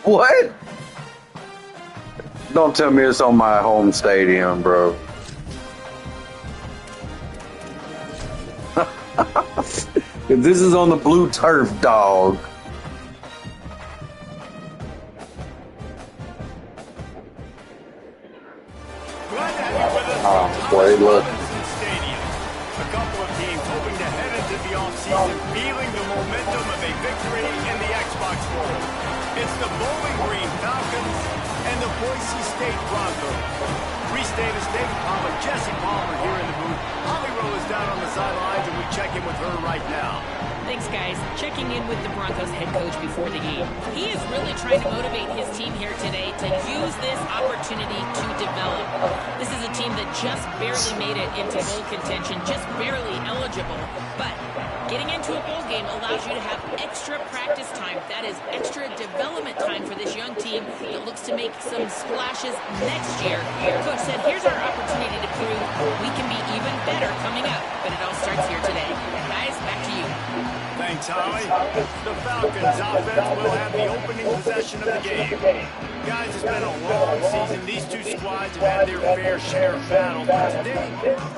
What? Don't tell me it's on my home stadium, bro. If this is on the blue turf, dog. Oh, boy, look. A couple of teams hoping to head into the offseason feeling the momentum of a victory in the Xbox Bowl. It's the Bowling Green Falcons and the Boise State Broncos. Free State of State, Jesse Palmer here in the booth. Holly Rowe is down on the sidelines, and we check in with her right now. Thanks, guys. Checking in with the Broncos head coach before the game. He is really trying to motivate his team here today to use this opportunity to develop. This is a team that just barely made it into bowl contention, just barely eligible. But getting into a bowl game allows you to have extra practice time. That is extra development time for this young team that looks to make some splashes next year. Coach said, here's our opportunity to prove we can be even better coming up. But it all starts here today. Guys, back to you. Thanks, Holly. The Falcons offense will have the opening possession of the game. Guys, it's been a long season. These two squads have had their fair share of battles. But today,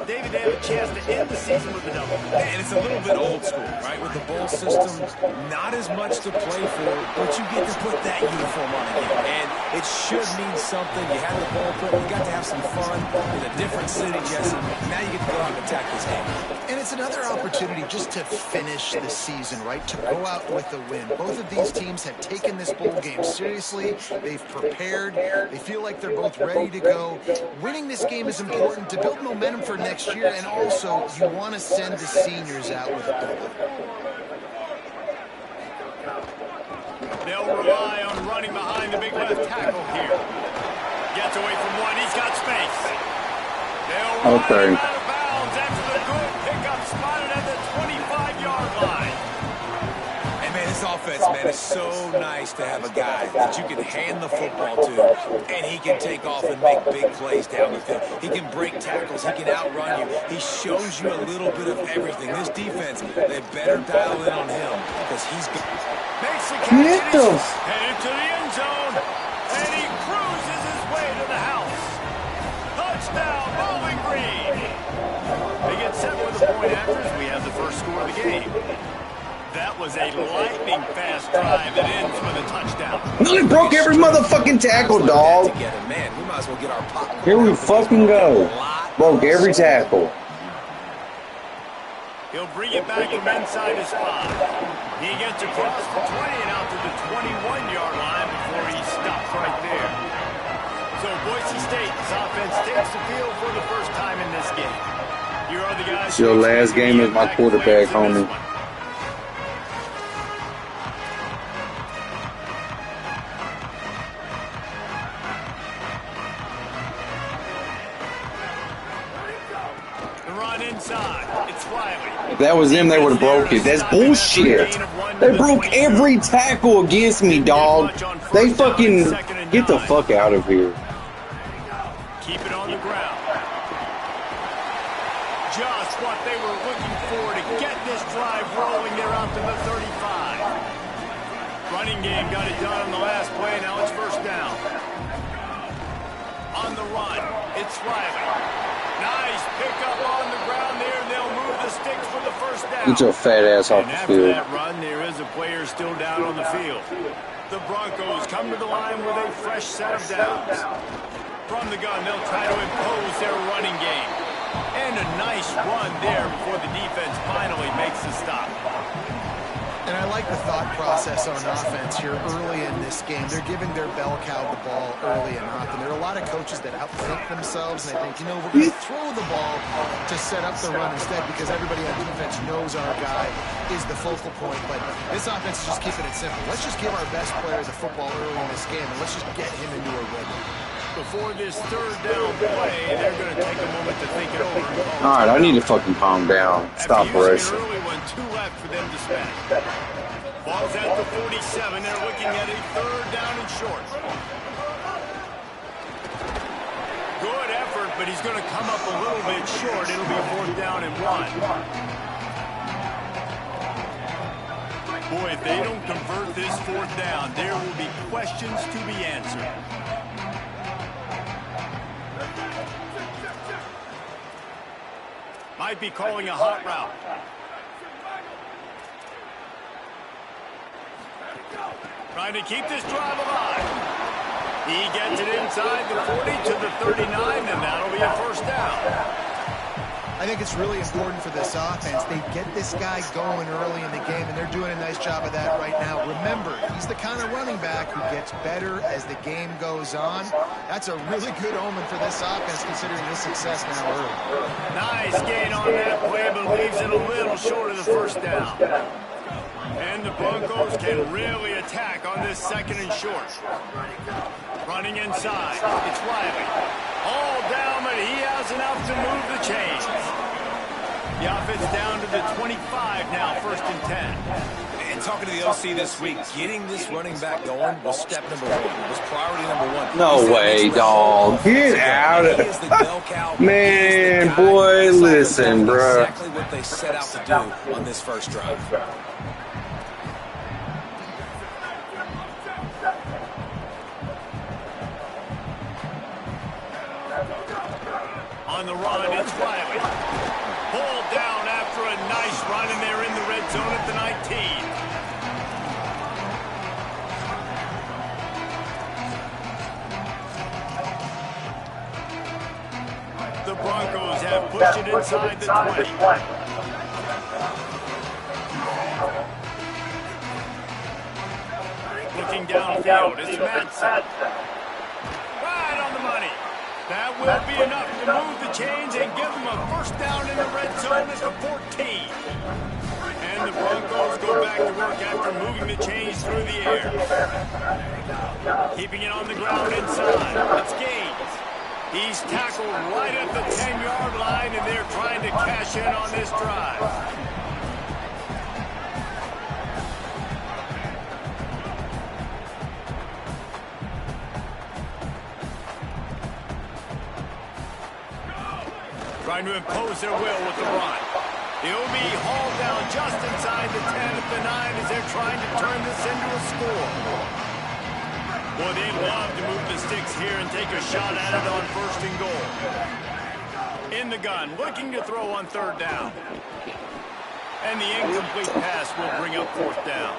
David, they have a chance to end the season with a double. And it's a little bit old school, right? With the bowl system, not as much to play for, but you get to put that uniform on again. And it should mean something. You had the ball put, you got to have some fun in a different city, Jesse. Now you get to go out and attack this game. And it's another opportunity just to finish the season, right? To go out with a win. Both of these teams have taken this bowl game seriously. They've prepared. They feel like they're both ready to go. Winning this game is important to build momentum for next year, and also you want to send the seniors out with a double. They'll rely on running behind the big left tackle here. Gets away from one. He's got space. They'll run him out of bounds after the good pickup spotted at the 25-yard line. And, man, this offense, man, is so nice to have a guy that you can hand the football to, and he can take off and make big plays down the field. He can break tackles. He can outrun you. He shows you a little bit of everything. This defense, they better dial in on him because he's good. Makes the catch. Headed to the end zone, and he cruises his way to the house. Touchdown, Bowling Green. They get set with a point after as we have the first score of the game. That was a lightning-fast drive that ends with a touchdown. He broke every motherfucking tackle, dog. Man, we might as well get our pop. Here we fucking go. Broke every tackle. He'll bring it back from inside his spot. He gets across the 20 and out to the 21-yard line before he stops right there. So Boise State's offense takes the field for the first time in this game. Here are the guys. It's your last game as my quarterback, homie. If that was them, they would have broke it. That's bullshit. They broke every tackle against me, dog. They fucking get the fuck out of here. Keep it on the ground. just what they were looking for to get this drive rolling. They're out to the 35. Running game got it done on the last play. Now it's first down. On the run, it's Riley. Nice pickup on the ground there, and they'll move the sticks for the first down. Get your fat ass off the after field. that run, there is a player still down on the field. The Broncos come to the line with a fresh set of downs. From the gun, they'll try to impose their running game. And a nice run there before the defense finally makes the stop. And I like the thought process on offense here early in this game. They're giving their bell cow the ball early and often. There are a lot of coaches that outthink themselves, and they think, you know, we're going to throw the ball to set up the run instead because everybody on defense knows our guy is the focal point. But this offense is just keeping it simple. Let's just give our best player the football early in this game, and let's just get him into a rhythm. Before this third down play, they're going to take a moment to think it over. All right, I need to fucking calm down. Stop rushing. Early one, 2 left for them to spend. Ball's at the 47. They're looking at a third down and short. Good effort, but he's going to come up a little bit short. It'll be a fourth down and 1. Boy, if they don't convert this fourth down, there will be questions to be answered. Might be calling a hot route. Trying to keep this drive alive. He gets it inside the 40 to the 39, and that'll be a first down. I think it's really important for this offense. They get this guy going early in the game, and they're doing a nice job of that right now. Remember, he's the kind of running back who gets better as the game goes on. That's a really good omen for this offense, considering his success now early. Nice gain on that play, but leaves it a little short of the first down. And the Broncos can really attack on this second and short. Running inside, it's Riley. All down, but he has enough to move the chains. The offense down to the 25 now, first and 10. And talking to the OC this week, getting this running back going was step number 1. Was priority number 1. No way, dog. Get out of it. Man, boy, listen, bro. Exactly what they set out to do on this first drive. On the run, it's Riley. Pulled down after a nice run, and they're in the red zone at the 19. The Broncos have pushed it inside the 20. Looking downfield, it's Madsen. Right on the money. That will be enough to move the chains and give them a first down in the red zone at the 14. And the Broncos go back to work after moving the chains through the air. Keeping it on the ground inside. It's Gaines. He's tackled right at the 10-yard line, and they're trying to cash in on this drive. Trying to impose their will with the run. He'll be hauled down just inside the 10 at the 9 as they're trying to turn this into a score. Boy, they love to move the sticks here and take a shot at it on first and goal. In the gun, looking to throw on third down. And the incomplete pass will bring up fourth down.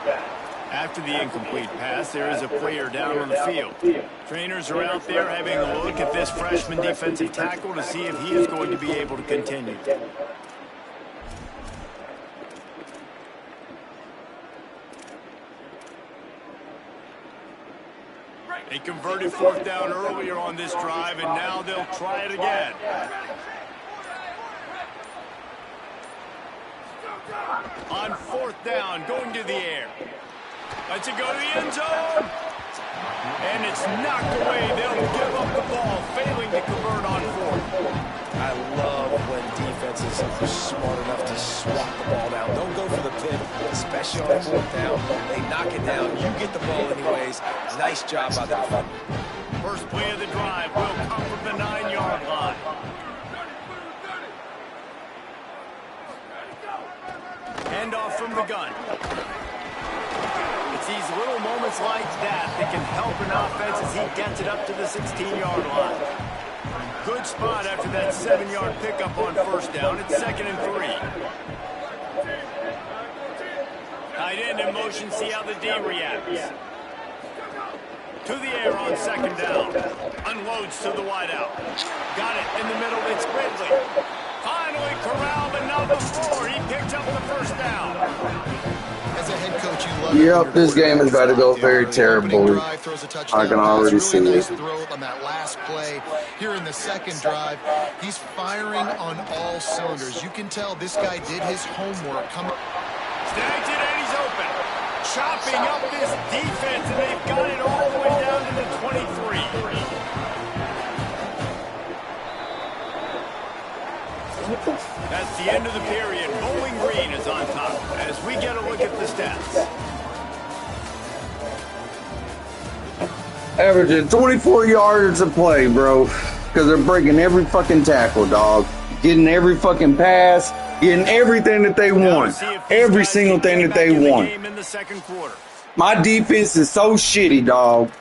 After the incomplete pass, there is a player down on the field. Trainers are out there having a look at this freshman defensive tackle to see if he is going to be able to continue. They converted fourth down earlier on this drive, and now they'll try it again. On fourth down, going to the air. Lets it go to the end zone. And it's knocked away. They'll give up the ball, failing to convert on fourth. I love when defenses are smart enough to swat the ball down. Don't go for the pin, especially on fourth down. They knock it down. You get the ball anyways. Nice job by the defender. First play of the drive will come from the 9-yard line. the gun. It's these little moments like that that can help an offense as he gets it up to the 16-yard line. Good spot after that 7-yard pickup on first down. It's 2nd and 3. Tight end in motion, see how the D reacts. To the air on 2nd down. Unloads to the wideout. Got it in the middle, it's Ridley. Finally corralled, and number 4, he picked up the first down. As a head coach, you love Yep, this game is about to go very terribly. I can already see it. Throw on that last play. Here in the second drive, he's firing on all cylinders. You can tell this guy did his homework. Snags it, and he's open. Chopping up this defense, and they've got it all the way down to the 23. That's the end of the period. Bowling Green is on top as we get a look at the stats. Averaging 24 yards a play, bro. Because they're breaking every fucking tackle, dog. Getting every fucking pass. Getting everything that they want. Every single thing that they want. My defense is so shitty, dog.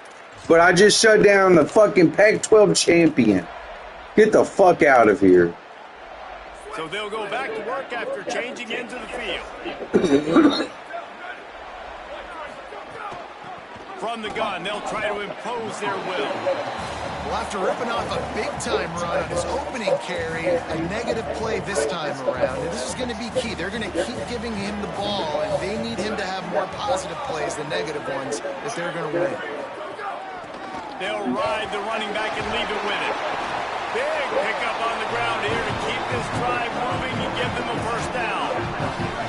But I just shut down the fucking Pac-12 champion. Get the fuck out of here. So they'll go back to work after changing into the field. From the gun, they'll try to impose their will. Well, after ripping off a big-time run on his opening carry, a negative play this time around. And this is going to be key. They're going to keep giving him the ball, and they need him to have more positive plays than negative ones if they're going to win. They'll ride the running back and leave it with it. Big pickup on the ground here to keep this drive moving and give them a first down.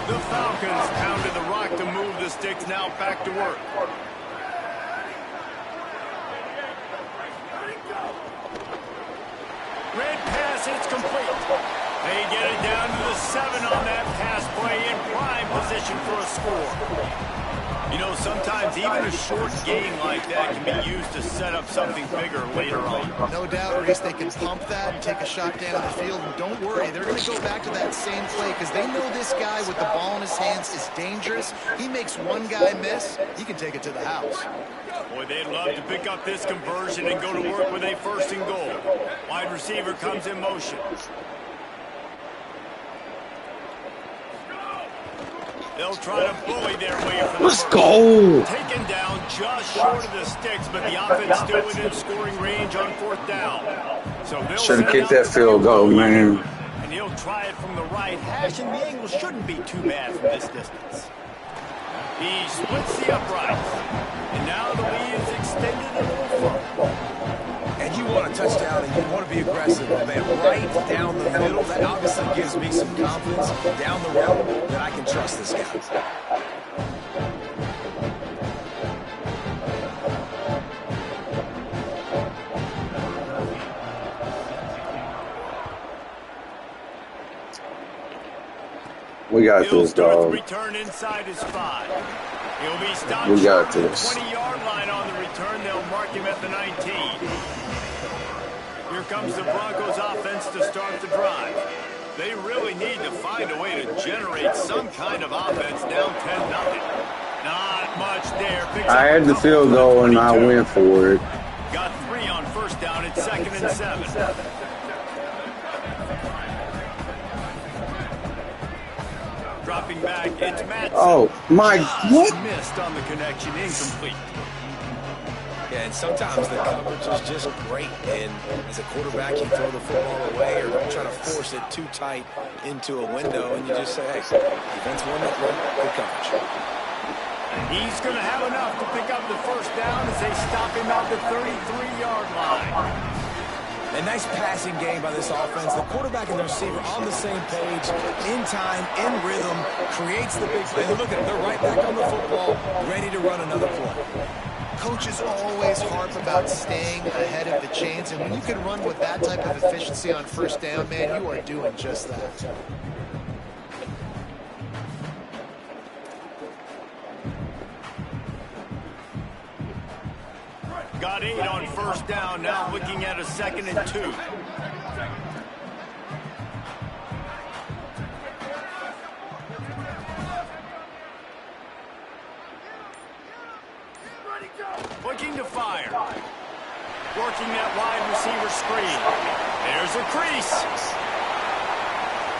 The Falcons pounded the rock to move the sticks, now back to work. Red pass, it's complete. They get it down to the 7 on that pass play in prime position for a score. You know, sometimes even a short gain like that can be used to set up something bigger later on. No doubt, Reese, they can pump that and take a shot down the field. And don't worry, they're going to go back to that same play because they know this guy with the ball in his hands is dangerous. He makes one guy miss, he can take it to the house. Boy, they'd love to pick up this conversion and go to work with a 1st and goal. Wide receiver comes in motion. They'll try to bully their way from Let's go. Taken down just short of the sticks, but the offense still within scoring range on 4th down. So should have kicked that field goal, man. And he'll try it from the right hash, and the angle shouldn't be too bad from this distance. He splits the uprights, and now the lead is extended a little further. And you want a touchdown, and you want to be aggressive, man. Right down the middle, that obviously gives me some confidence down the road that I can trust this guy. We got this, dog. Return inside his 5. He'll be stopped we got at this. the 20-yard line on the return. They'll mark him at the 19. Here comes the Broncos offense to start the drive. They really need to find a way to generate some kind of offense down 10-0. Not much there. I had the field goal and I went for it. Got 3 on first down. It's 2nd and 7. Dropping back, it's Matt. Oh my! What? Missed on the connection, incomplete. Yeah, and sometimes the coverage is just great. And as a quarterback, you throw the football away or don't try to force it too tight into a window, and you just say, hey, defense won that one, good coverage. He's going to have enough to pick up the first down as they stop him at the 33-yard line. A nice passing game by this offense. The quarterback and the receiver on the same page, in time, in rhythm, creates the big play. Look at it, they're right back on the football, ready to run another play. Coaches always harp about staying ahead of the chains, and when you can run with that type of efficiency on first down, man, you are doing just that. Got 8 on first down, now looking at a 2nd and 2. working that wide receiver screen. There's a crease.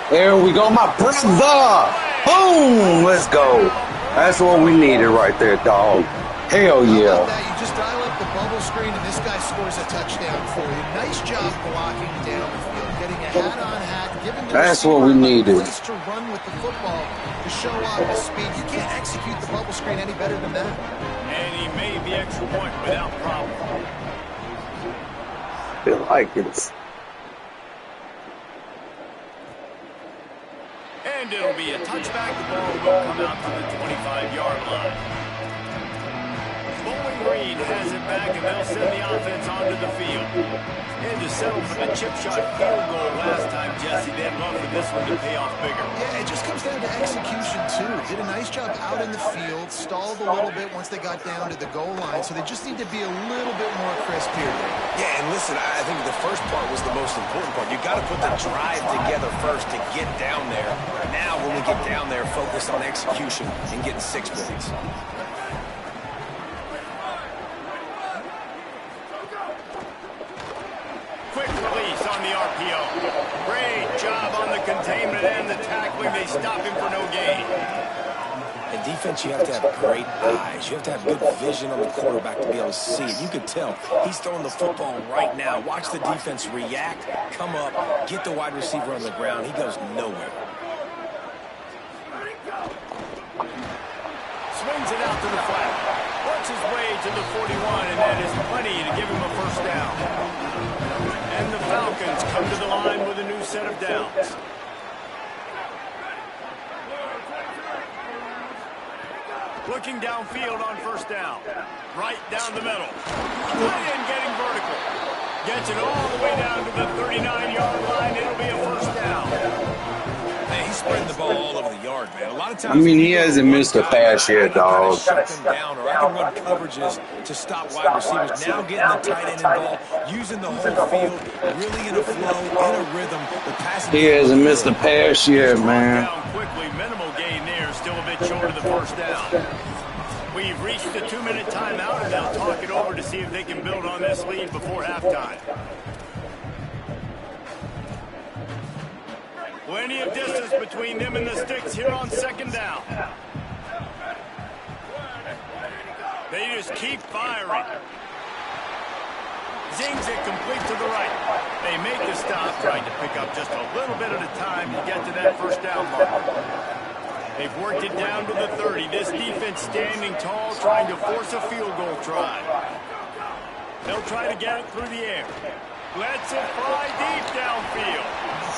There we go, my brother. Boom, let's go. That's what we needed right there, dog. Hell yeah. How about that? You just dial up the bubble screen, and this guy scores a touchdown for you. Nice job blocking down the field, getting a hat-on-hat, giving the That's what we needed. a place to run with the football to show off his speed. You can't execute the bubble screen any better than that. And he made the extra point without problem. I feel like it's... And it'll be a touchback. The ball will come out to the 25-yard line. Bowling Green has it back, and they'll send the offense onto the field. And to settle for the chip shot field goal last time, Jesse, they'd love for this one to pay off bigger. Yeah, it just comes down to execution, too. Did a nice job out in the field, stalled a little bit once they got down to the goal line, so they just need to be a little bit more crisp here. Yeah, and listen, I think the first part was the most important part. You got to put the drive together first to get down there. Now, when we get down there, focus on execution and getting 6 points. Quick release on the RPO. Great job on the containment and the tackling. They stop him for no gain. In defense, you have to have great eyes. You have to have good vision on the quarterback to be able to see it. You could tell he's throwing the football right now. Watch the defense react, come up, get the wide receiver on the ground. He goes nowhere. Swings it out to the flat. Works his way to the 41, and that is plenty to give him a first down. And the Falcons come to the line with a new set of downs. Looking downfield on first down. Right down the middle. Tight end getting vertical. Gets it all the way down to the 39-yard line. It'll be a first down. Man, he's spreading the ball all over the yard, man. A lot of times, I mean, he hasn't missed a pass yet, dog. Shut them down, or I can run coverages to stop wide receivers. Now getting the tight end involved, using the whole field, really in a flow, in a rhythm. The passing He hasn't missed a pass yet, man. Down quickly. Minimal gain there. Still a bit short of the first down. We've reached the 2-minute timeout, and they'll talk it over to see if they can build on this lead before halftime. Plenty of distance between them and the sticks here on second down. They just keep firing. Zings it complete to the right. They make the stop, trying to pick up just a little bit at a time to get to that first down mark. They've worked it down to the 30. This defense standing tall, trying to force a field goal try. They'll try to get it through the air. Lets it fly deep downfield.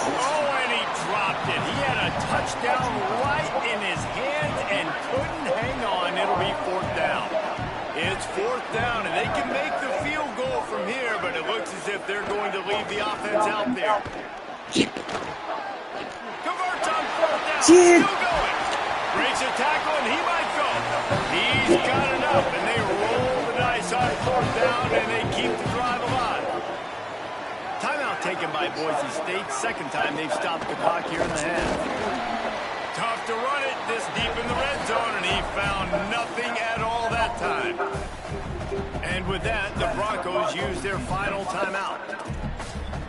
Oh, and he dropped it. He had a touchdown right in his hands and couldn't hang on. It'll be fourth down. It's fourth down, and they can make the field goal from here, but it looks as if they're going to leave the offense out there. Converts on fourth down. Still going. Breaks a tackle, and he might go. He's got enough, and they roll the dice on fourth down, and they keep the drive alive. Timeout taken by Boise State. Second time they've stopped the clock here in the half. Tough to run it this deep in the red zone, and he found nothing at all that time. And with that, the Broncos use their final timeout.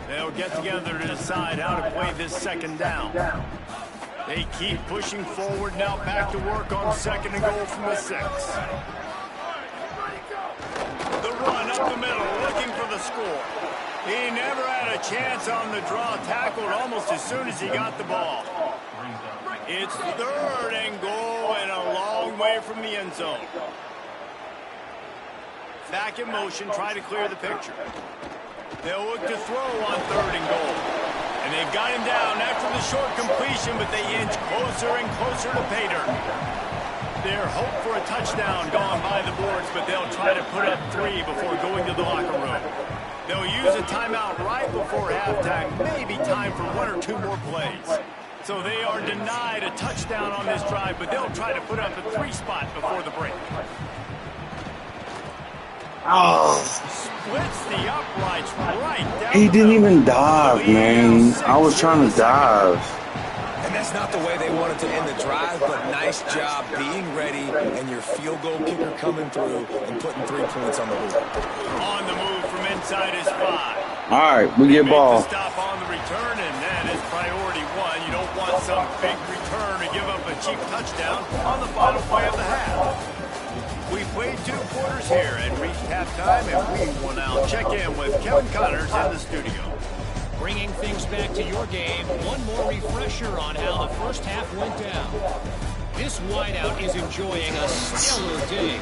They'll get together to decide how to play this second down. They keep pushing forward, now back to work on second and goal from the 6. The run up the middle, looking for the score. He never had a chance on the draw, tackled almost as soon as he got the ball. It's third and goal and a long way from the end zone. Back in motion, try to clear the picture. They'll look to throw on third and goal. And they've got him down after the short completion, but they inch closer and closer to pay dirt. Their hope for a touchdown gone by the boards, but they'll try to put up 3 before going to the locker room. They'll use a timeout right before halftime, maybe time for 1 or 2 more plays. So they are denied a touchdown on this drive, but they'll try to put up a 3 spot before the break. Oh, Splits the uprights right down. he didn't even dive, man. I was trying to dive. And that's not the way they wanted to end the drive, but nice job being ready and your field goal kicker coming through and putting 3 points on the board. On the move from inside his 5. All right, we get ball. Stop on the return, and that is priority 1. You don't want some big return to give up a cheap touchdown on the final play of the half. We played 2 quarters here and reached halftime, and we will now check in with Kevin Connors in the studio. Bringing things back to your game, one more refresher on how the first half went down. This wideout is enjoying a stellar day.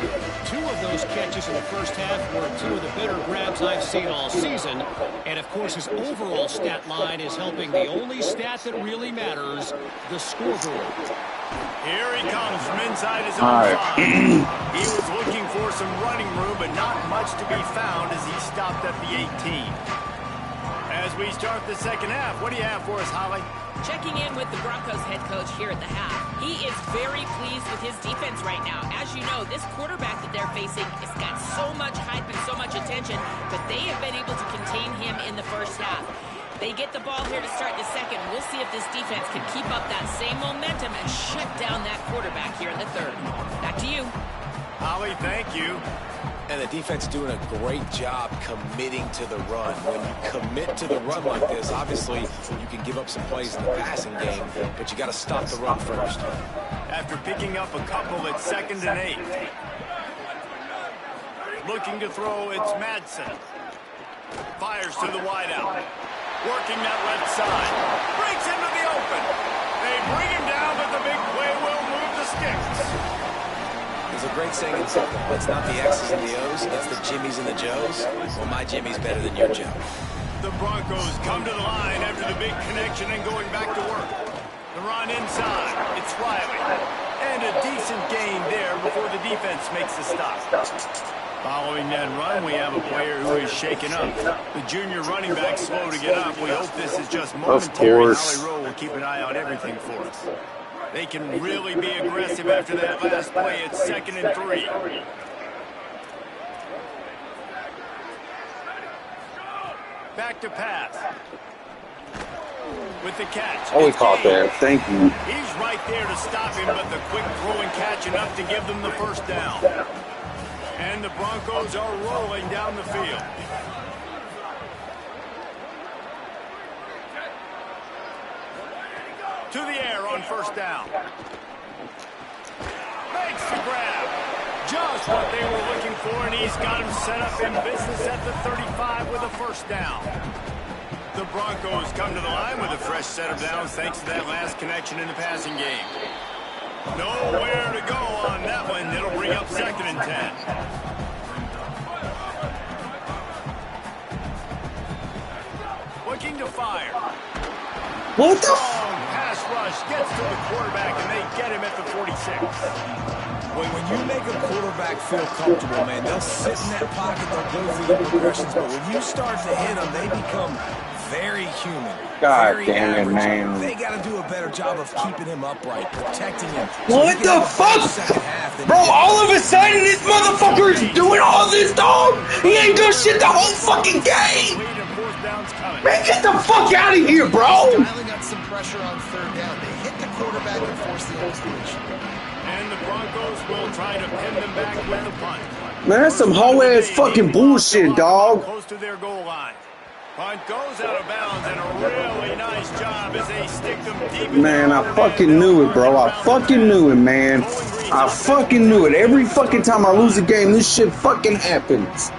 2 of those catches in the first half were 2 of the better grabs I've seen all season. And, of course, his overall stat line is helping the only stat that really matters, the scoreboard. Here he comes from inside his own 5. He was looking for some running room, but not much to be found as he stopped at the 18. As we start the second half, what do you have for us, Holly? Checking in with the Broncos head coach here at the half. He is very pleased with his defense right now. As you know, this quarterback that they're facing has got so much hype and so much attention, but they have been able to contain him in the first half. They get the ball here to start the second. We'll see if this defense can keep up that same momentum and shut down that quarterback here in the third. Back to you. Holly, thank you. And the defense doing a great job committing to the run. When you commit to the run like this, obviously you can give up some plays in the passing game, but you got to stop the run first. After picking up a couple at 2nd and 8. Looking to throw, it's Madsen. Fires to the wideout. Working that left side. Breaks into the open. They bring him down, but the big play will move the sticks. There's a great saying in football. It's not the X's and the O's, it's the Jimmies and the Joes. Well, my Jimmy's better than your Joe. The Broncos come to the line after the big connection and going back to work. The run inside. It's Riley. And a decent gain there before the defense makes the stop. Following that run, we have a player who is shaken up. The junior running back slow to get up. We hope this is just momentary. Holly Rowe will keep an eye on everything for us. They can really be aggressive after that last play. It's 2nd and 3. Back to pass. With the catch. Oh, we caught that. Thank you. He's right there to stop him, but the quick throw and catch enough to give them the first down. And the Broncos are rolling down the field. To the air on first down. Makes the grab. Just what they were looking for, and he's got him set up in business at the 35 with a first down. The Broncos come to the line with a fresh set of downs thanks to that last connection in the passing game. Nowhere to go on that one. It'll bring up 2nd and 10. Looking to fire. What the Pass rush gets to the quarterback, and they get him at the 46. When you make a quarterback feel comfortable, man, they'll sit in that pocket, they'll go through the progressions, but when you start to hit them, they become very human. God very damn it, average. man. They got to do a better job of keeping him upright, protecting him. What the fuck? Bro, all of a sudden this motherfucker is doing all this, dog. He ain't done shit the whole fucking game. Man, get the fuck out of here, bro. Dialing up some pressure on 3rd down. They hit the quarterback and force the execution. And the Broncos will try to pin them back with the punt. Man, that's some whole ass fucking bullshit, dog. Close to their goal line. Punt goes out of bounds, and a really nice job as they stick them deep. Man, I fucking knew it, bro. I fucking knew it, man. I fucking knew it. Every fucking time I lose a game, this shit fucking happens.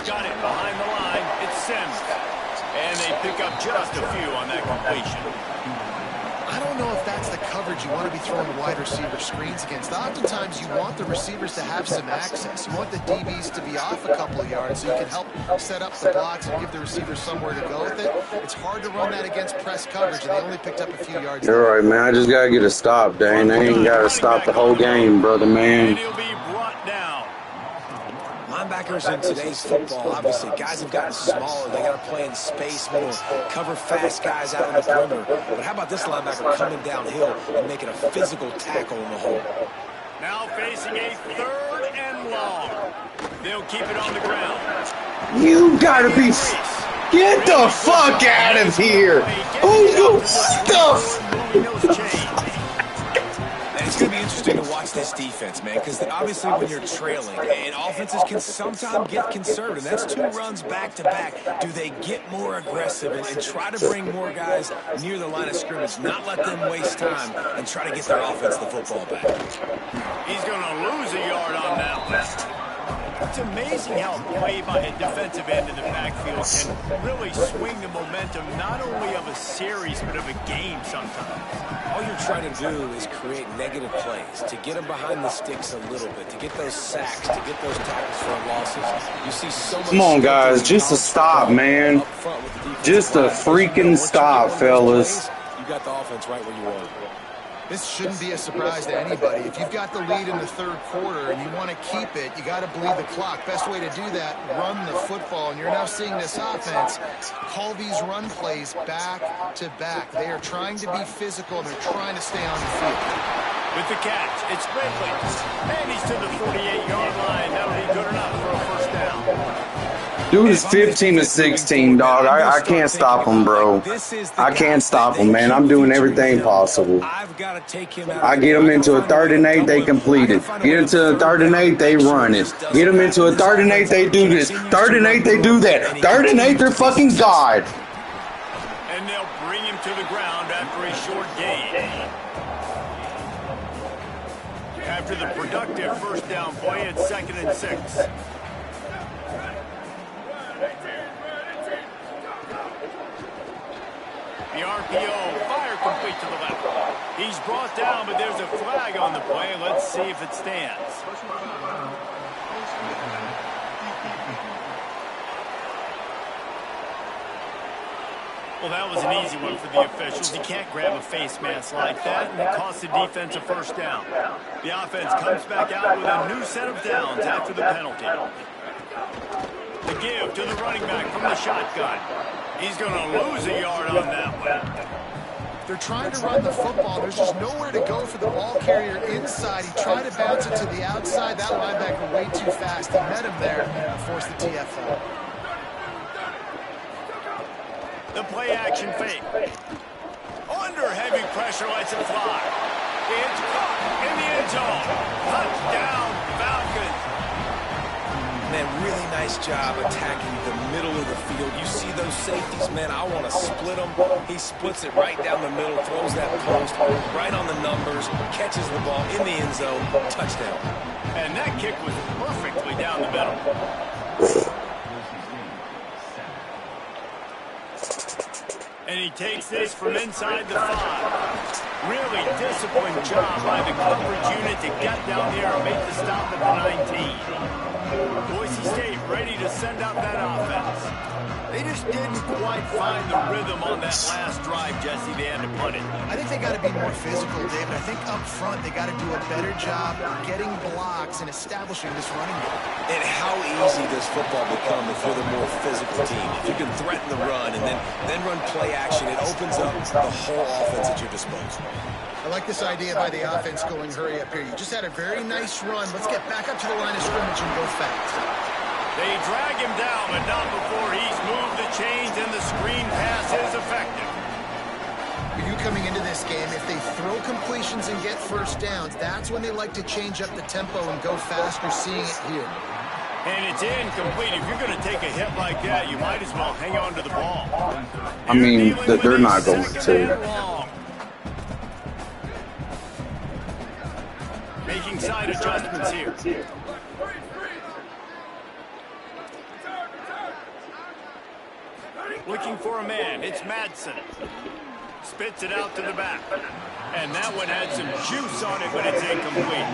Got it behind the line. It's Sims. And they pick up just a few on that completion. I don't know if that's the coverage you want to be throwing wide receiver screens against. Oftentimes, you want the receivers to have some access. You want the DBs to be off a couple of yards so you can help set up the blocks and give the receivers somewhere to go with it. It's hard to run that against press coverage, and they only picked up a few yards. You're right, man. I just got to get a stop, Dane. They ain't got to stop the whole game, brother, man. And he'll be brought down. Linebackers in today's football, obviously, guys have gotten smaller. They got to play in space more, cover fast guys out on the perimeter. But how about this linebacker coming downhill and making a physical tackle in the hole? Now facing a 3rd and long. They'll keep it on the ground. You got to be... Get the fuck out of here! Who's the stuff? And it's going to be interesting to watch this defense, man, because obviously when you're trailing, and offenses can sometimes get conservative. That's 2 runs back-to-back. Do they get more aggressive and try to bring more guys near the line of scrimmage, not let them waste time, and try to get their offense the football back? He's going to lose a yard on that one. It's amazing how play by a defensive end in the backfield can really swing the momentum not only of a series but of a game sometimes. All you're trying to do is create negative plays, to get them behind the sticks a little bit, to get those sacks, to get those tackles for losses. You see so much. Come on, guys, just a stop, man. Just a freaking stop, fellas. You got the offense right where you want it. This shouldn't be a surprise to anybody. If you've got the lead in the 3rd quarter and you want to keep it, you got to bleed the clock. Best way to do that, run the football. And you're now seeing this offense call these run plays back to back. They are trying to be physical, and they're trying to stay on the field. With the catch, it's Ridley. And he's to the 48-yard line. That'll be good enough for a first down. Dude is 15-16, dog. I can't stop him, bro. I can't stop him, man. I'm doing everything possible. I get them into a 3rd and 8, they complete it. Get into a 3rd and 8, they run it. Get them into a 3rd and 8, they do this. 3rd and 8, they do that. 3rd and 8, they're fucking God. And they'll bring him to the ground after a short gain. After the productive first down play, it's 2nd and 6. The RPO, fire complete to the left. He's brought down, but there's a flag on the play. Let's see if it stands. Well, that was an easy one for the officials. You can't grab a face mask like that, and it costs the defense a first down. The offense comes back out with a new set of downs after the penalty. The give to the running back from the shotgun. He's going to lose a yard on that one. They're trying to run the football. There's just nowhere to go for the ball carrier inside. He tried to bounce it to the outside. That linebacker way too fast. He met him there and forced the TFL. The play action fake. Under heavy pressure, lets it fly. It's caught in the end zone. Touchdown, Falcons. Man, really nice job attacking the middle of the field. You see those safeties, man, I want to split them. He splits it right down the middle, throws that post right on the numbers, catches the ball in the end zone, touchdown. And that kick was perfectly down the middle. And he takes this from inside the 5. Really disciplined job by the coverage unit to get down there and make the stop at the 19. Boise State ready to send out that offense. They just didn't quite find the rhythm on that last drive, Jesse. They had to punt it. I think they got to be more physical, David. I think up front they got to do a better job getting blocks and establishing this running game. And how easy does football become if you're the more physical team? If you can threaten the run and then run play action, it opens up the whole offense at your disposal. I like this idea by the offense going hurry up here. You just had a very nice run. Let's get back up to the line of scrimmage and go fast. They drag him down, but not before he's moved the chains and the screen pass is effective. For you coming into this game, if they throw completions and get first downs, that's when they like to change up the tempo and go faster, seeing it here. And it's incomplete. If you're going to take a hit like that, you might as well hang on to the ball. I mean, they're not going to. Making side adjustments here. Looking for a man. It's Madsen. Spits it out to the back. And that one had some juice on it, but it's incomplete.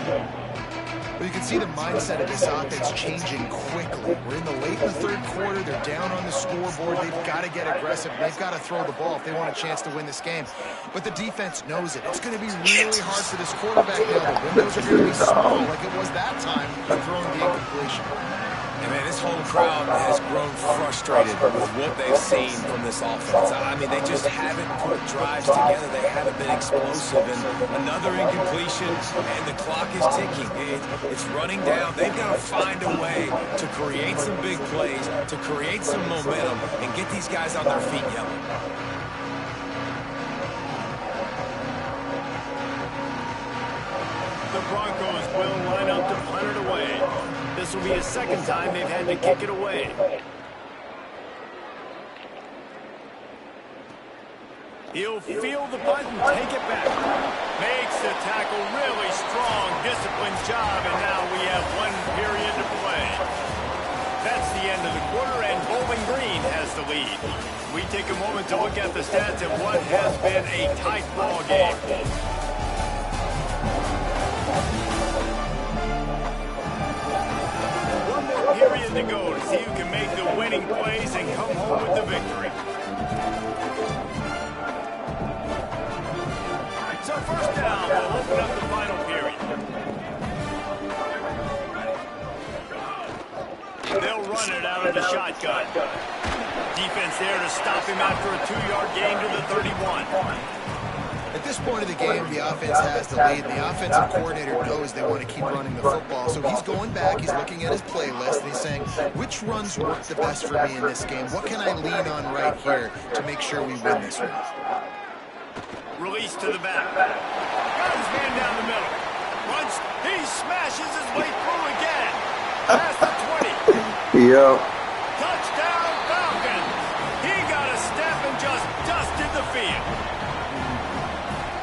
Well, you can see the mindset of this offense changing quickly. We're in the late in the 3rd quarter. They're down on the scoreboard. They've got to get aggressive. They've got to throw the ball if they want a chance to win this game. But the defense knows it. It's going to be really hard for this quarterback now. The windows are going to be small like it was that time throwing the incompletion. And man, this whole crowd has grown frustrated with what they've seen from this offense. I mean, they just haven't put drives together. They haven't been explosive. And another incompletion, and the clock is ticking. It's running down. They've got to find a way to create some big plays, to create some momentum, and get these guys on their feet yelling. The Broncos will line up to punt it away. This will be the second time they've had to kick it away. He'll feel the punt and take it back. Makes the tackle really strong, disciplined job, and now we have 1 period to play. That's the end of the quarter, and Bowling Green has the lead. We take a moment to look at the stats of what has been a tight ball game. Period to go to see who can make the winning plays and come home with the victory. So first down, we'll open up the final period. They'll run it out of the shotgun. Defense there to stop him after a 2-yard gain to the 31. At this point of the game, the offense has the lead, and the offensive coordinator knows they want to keep running the football. So he's going back, he's looking at his playlist, and he's saying, which runs work the best for me in this game? What can I lean on right here to make sure we win this one? Release to the back. Got his man down the middle. Runs, he smashes his way through again. Past the 20. Yep. Touchdown Falcons. He got a step and just dusted the field.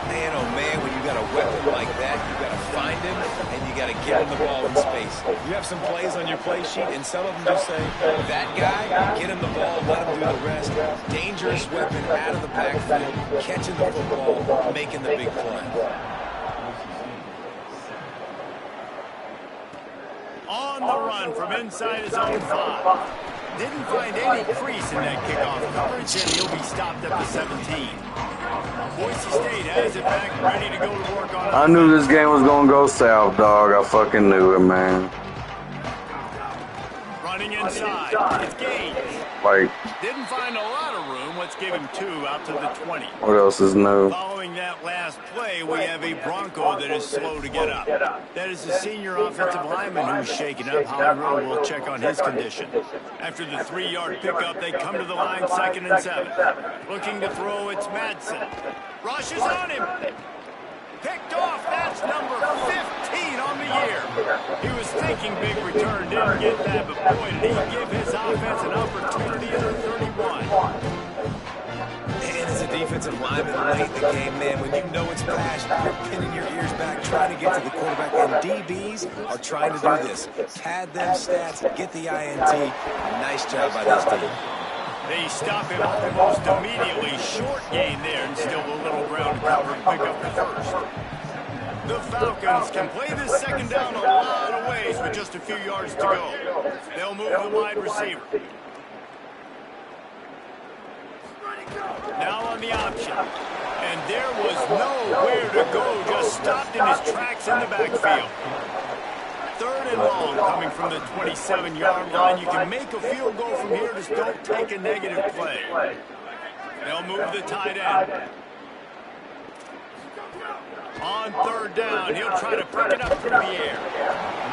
Man, oh man, when you got a weapon like that, you got to find him and you got to get him the ball in space. You have some plays on your play sheet, and some of them just say, that guy, get him the ball, let him do the rest. Dangerous weapon out of the backfield, catching the football, making the big play. On the run from inside his own 5. Didn't find any crease in that kickoff coverage, and he'll be stopped at the 17. Boise State has it back, ready to go to work on it. I knew this game was going to go south, dog. I fucking knew it, man. Running inside. It's Gage. Like, Didn't find a lot of room. Let's give him 2 out to the 20. what else is new? Following that last play, we have a Bronco that is slow to get up. That is the senior offensive lineman who's shaken up. Howie Rowe will check on his condition. After the 3-yard pickup, they come to the line 2nd and 7. Looking to throw, it's Madsen. Rushes on him. Picked off. That's number 15 on the year. He was thinking big return, didn't get that, but boy, did he give his offense an opportunity at the 31. And as a defensive lineman late in the game, man, when you know it's bad, you're pinning your ears back, trying to get to the quarterback, and DBs are trying to do this. Pad them stats, get the INT. Nice job by this team. They stop him almost immediately. Short gain there, and still a little ground to cover and pick up the first. The Falcons can play this second down a lot of ways with just a few yards to go. They'll move the wide receiver. Now on the option. And there was nowhere to go, just stopped in his tracks in the backfield. 3rd and long coming from the 27-yard line. You can make a field goal from here, just don't take a negative play. They'll move the tight end. On 3rd down, he'll try to pick it up through the air.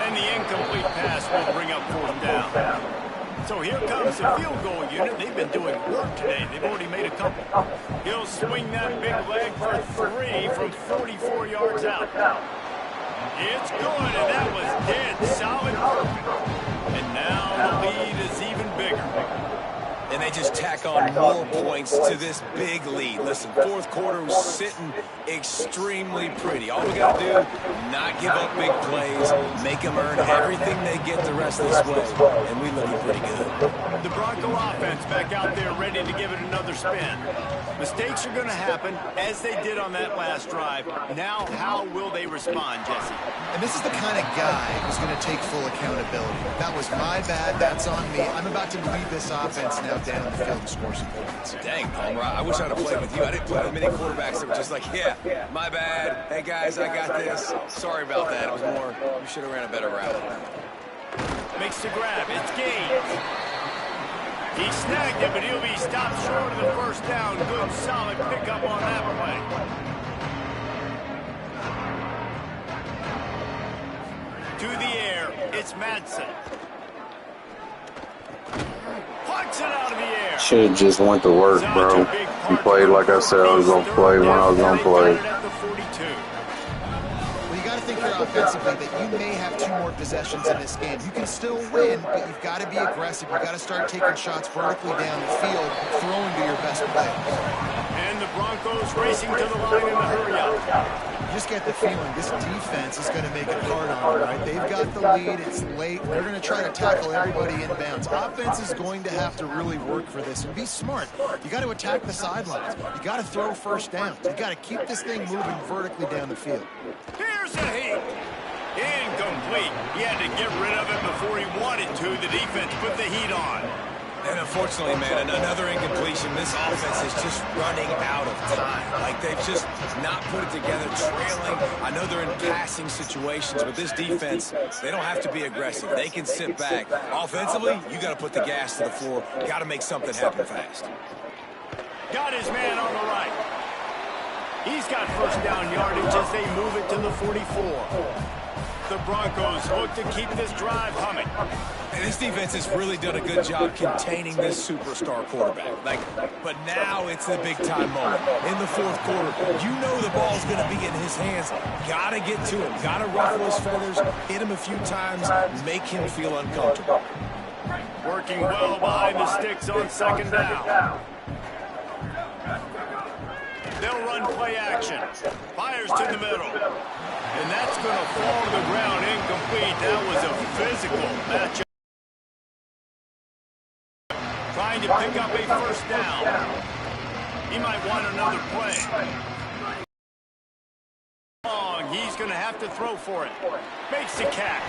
And the incomplete pass will bring up 4th down. So here comes the field goal unit. They've been doing work today. They've already made a couple. He'll swing that big leg for 3 from 44 yards out. It's good, and that was dead solid perfect. And now the lead is even bigger. And they just tack on more points to this big lead. Listen, 4th quarter was sitting extremely pretty. All we got to do, not give up big plays, make them earn everything they get the rest of this way, and we looking pretty good. The Bronco offense back out there ready to give it another spin. Mistakes are going to happen, as they did on that last drive. Now, how will they respond, Jesse? And this is the kind of guy who's going to take full accountability. That was my bad. That's on me. I'm about to lead this offense now down the field and score some points. Dang, Palmer, I wish I'd have played with you. I didn't play with many quarterbacks that were just like, yeah, my bad. Hey, guys, I got this. Sorry about that. It was more, you should have ran a better route. Makes the grab. It's gained. He snagged it, but he'll be stopped short of the first down. Good, solid pickup on that play. To the air, it's Madsen. Plucks it out of the air. Should have just went to work, bro. And played like I said I was going to play when I was going to play. Well, you got to think here offensively that you may have 2 more possessions in this game. You can still win, but you've got to be aggressive. You've got to start taking shots vertically down the field, throwing to your best players. And the Broncos racing to the line in the hurry-up. You just get the feeling this defense is going to make it hard on them, right? They've got the lead. It's late. They're going to try to tackle everybody inbounds. Offense is going to have to really work for this and be smart. You got to attack the sidelines. You got to throw first downs. You got to keep this thing moving vertically down the field. Here's a heat. Incomplete. He had to get rid of it before he wanted to. The defense put the heat on. And unfortunately, man, another incompletion. This offense is just running out of time. Like, they've just not put it together, trailing. I know they're in passing situations, but this defense, they don't have to be aggressive. They can sit back. Offensively, you got to put the gas to the floor. Got to make something happen fast. Got his man on the right. He's got first down yardage as they move it to the 44. The Broncos look to keep this drive humming. And this defense has really done a good job containing this superstar quarterback. But now it's the big-time moment. In the fourth quarter, you know the ball's going to be in his hands. Got to get to him. Got to ruffle his feathers, hit him a few times, make him feel uncomfortable. Working well behind the sticks on second down. They'll run play action. Fires to the middle. And that's going to fall to the ground incomplete. That was a physical matchup. Trying to pick up a first down. He might want another play. He's going to have to throw for it. Makes the catch.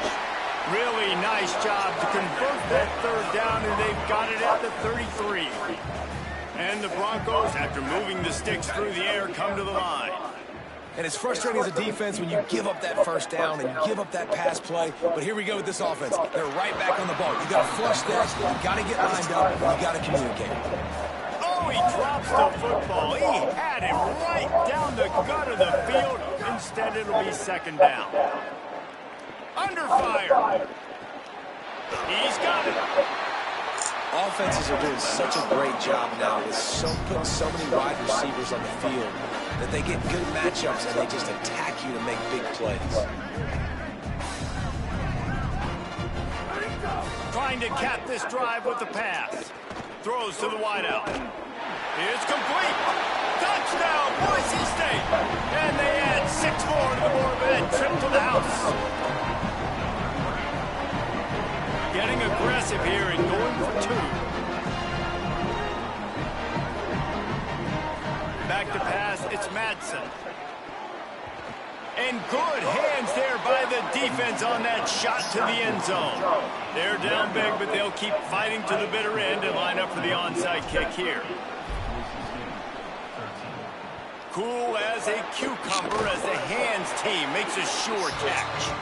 Really nice job to convert that third down, and they've got it at the 33. And the Broncos, after moving the sticks through the air, come to the line. And it's frustrating as a defense when you give up that first down and you give up that pass play. But here we go with this offense. They're right back on the ball. You got to flush this. You got to get lined up. You got to communicate. Oh, he drops the football. He had him right down the gut of the field. Instead, it'll be second down. Under fire. He's got it. Offenses are doing such a great job now with putting so many wide receivers on the field that they get good matchups and they just attack you to make big plays. Trying to cap this drive with the pass. Throws to the wideout. It's complete. Touchdown, Boise State. And they add 6 more to the board with that trip to the house. Getting aggressive here and going for 2. Back to pass, it's Madsen. And good hands there by the defense on that shot to the end zone. They're down big, but they'll keep fighting to the bitter end and line up for the onside kick here. Cool as a cucumber as the hands team makes a sure catch.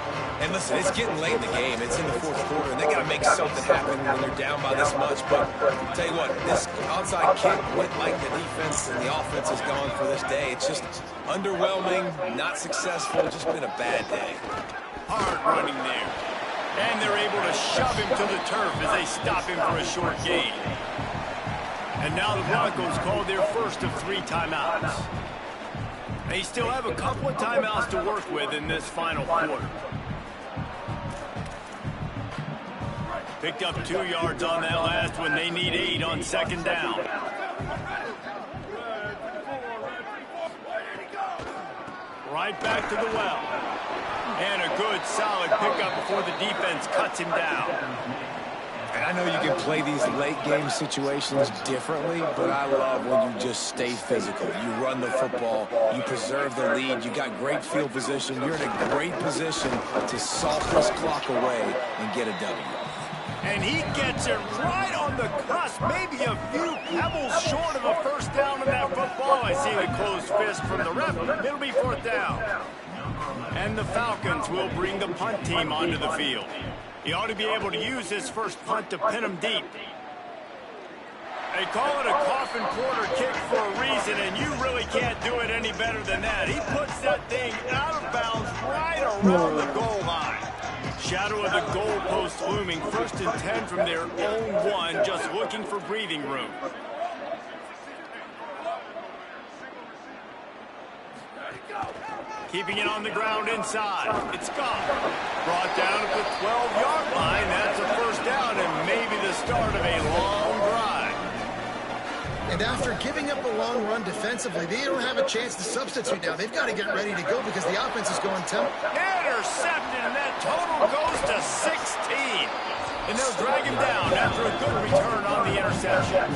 And listen, it's getting late in the game. It's in the fourth quarter, and they got to make something happen when they're down by this much. But I'll tell you what, this onside kick went like the defense and the offense is gone for this day. It's just underwhelming, not successful, just been a bad day. Hard running there. And they're able to shove him to the turf as they stop him for a short gain. And now the Broncos called their first of 3 timeouts. They still have a couple of timeouts to work with in this final quarter. Picked up 2 yards on that last one. They need 8 on second down. Right back to the well. And a good, solid pickup before the defense cuts him down. And I know you can play these late-game situations differently, but I love when you just stay physical. You run the football, you preserve the lead, you got great field position, you're in a great position to salt this clock away and get a W. And he gets it right on the cusp, maybe a few pebbles short of a first down in that football. I see the closed fist from the ref. It'll be 4th down. And the Falcons will bring the punt team onto the field. He ought to be able to use his first punt to pin him deep. They call it a coffin quarter kick for a reason, and you really can't do it any better than that. He puts that thing out of bounds right around the goal line. Shadow of the goalpost looming, 1st and 10 from their own 1, just looking for breathing room. Keeping it on the ground inside. It's gone. Brought down at the 12-yard line. That's a first down and maybe the start of a long drive. And after giving up a long run defensively, they don't have a chance to substitute now. They've got to get ready to go because the offense is going tempo. Intercepted, and that total goes to 16. And they'll drag him down after a good return on the interception.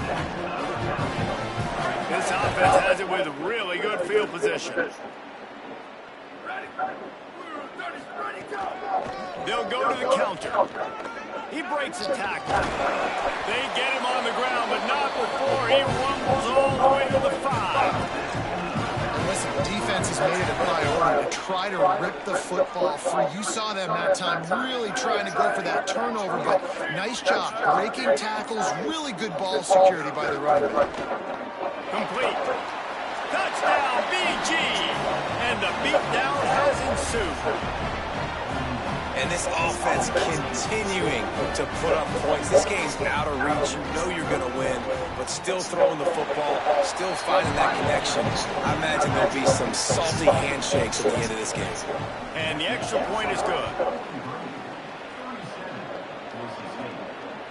This offense has it with really good field position. They'll go to the counter. He breaks a tackle. They get him on the ground, but not before he rumbles all the way to the 5. Listen, defense has made it a priority to try to rip the football free. You saw them that time really trying to go for that turnover, but nice job breaking tackles. Really good ball security by the running back. Complete. Touchdown, BG. And the beatdown has ensued. And this offense continuing to put up points. This game's out of reach. You know you're going to win, but still throwing the football, still finding that connection. I imagine there'll be some salty handshakes at the end of this game. And the extra point is good.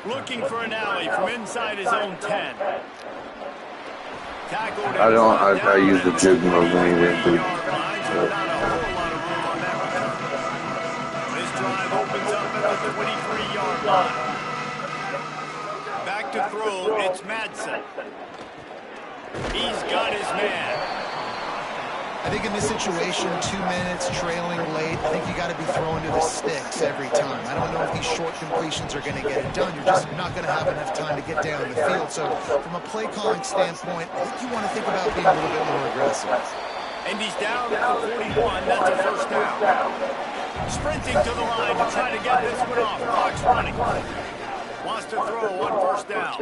Looking for an alley from inside his own 10. Tackled. I use the jig mode when he didn't do Opens up at the 23-yard line. Back to throw, it's Madsen. He's got his man. I think in this situation, 2 minutes, trailing late, I think you got to be throwing to the sticks every time. I don't know if these short completions are going to get it done. You're just not going to have enough time to get down the field. So from a play calling standpoint, I think you want to think about being a little bit more aggressive. And he's down at the 41. That's a first down. Sprinting to the line to try to get this one off. Clock's running. Wants to throw on first down.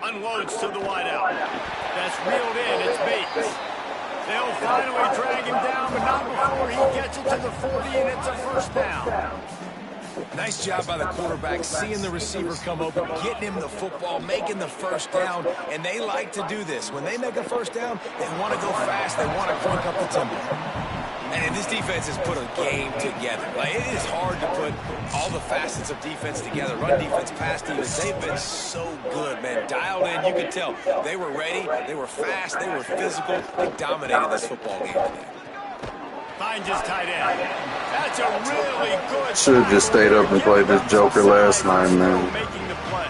Unloads to the wideout. That's reeled in. It's Bates. They'll finally drag him down, but not before he gets it to the 40, and it's a first down. Nice job by the quarterback, seeing the receiver come open, getting him the football, making the first down, and they like to do this. When they make a first down, they want to go fast, they want to crank up the tempo. And this defense has put a game together. Like, it is hard to put all the facets of defense together. Run defense, pass defense, they've been so good, man. Dialed in, you could tell. They were ready, they were fast, they were physical. They dominated this football game today. Finds his tight end. That's a really good. Should have just stayed up and played this Joker last night, man. Making the play.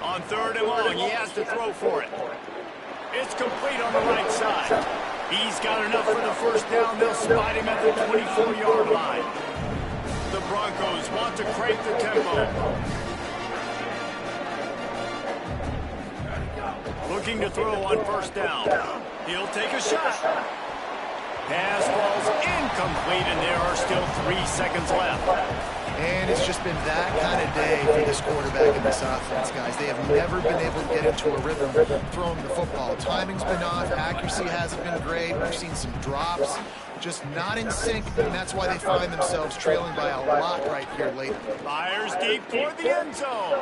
On 3rd and long, he has to throw for it. It's complete on the right side. He's got enough for the first down. They'll spot him at the 24-yard line. The Broncos want to crank the tempo. Looking to throw on first down. He'll take a shot. Pass ball's incomplete, and there are still 3 seconds left. And it's just been that kind of day for this quarterback and this offense, guys. They have never been able to get into a rhythm throwing the football. Timing's been off. Accuracy hasn't been great. We've seen some drops. Just not in sync, and that's why they find themselves trailing by a lot right here late. Fires deep toward the end zone.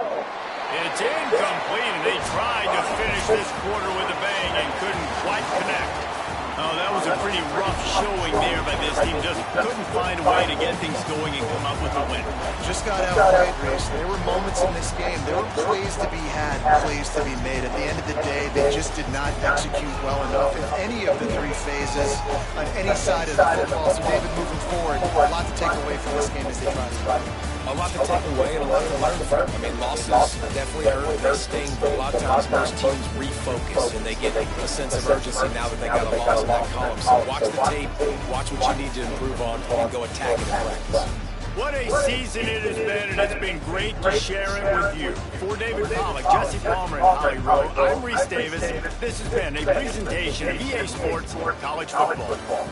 It's incomplete, and they tried to finish this quarter with a bang and couldn't quite connect. Oh, that was a pretty rough showing there by this team. Just couldn't find a way to get things going and come up with a win. Just got outplayed, Reese. There were moments in this game. There were plays to be had, plays to be made. At the end of the day, they just did not execute well enough in any of the 3 phases on any side of the football. So, David, moving forward, a lot to take away from this game as they try to win. A lot to take away and a lot to learn from. I mean, losses definitely hurt, they sting, but a lot of times most teams refocus and they get a sense of urgency now that they got a loss in that column. So watch the tape, watch what you need to improve on, and go attack it in practice. What a season it has been, and it's been great to share it with you. For David Pollack, Jesse Palmer, and Holly Rowe, I'm Reese Davis. This has been a presentation of EA Sports College Football.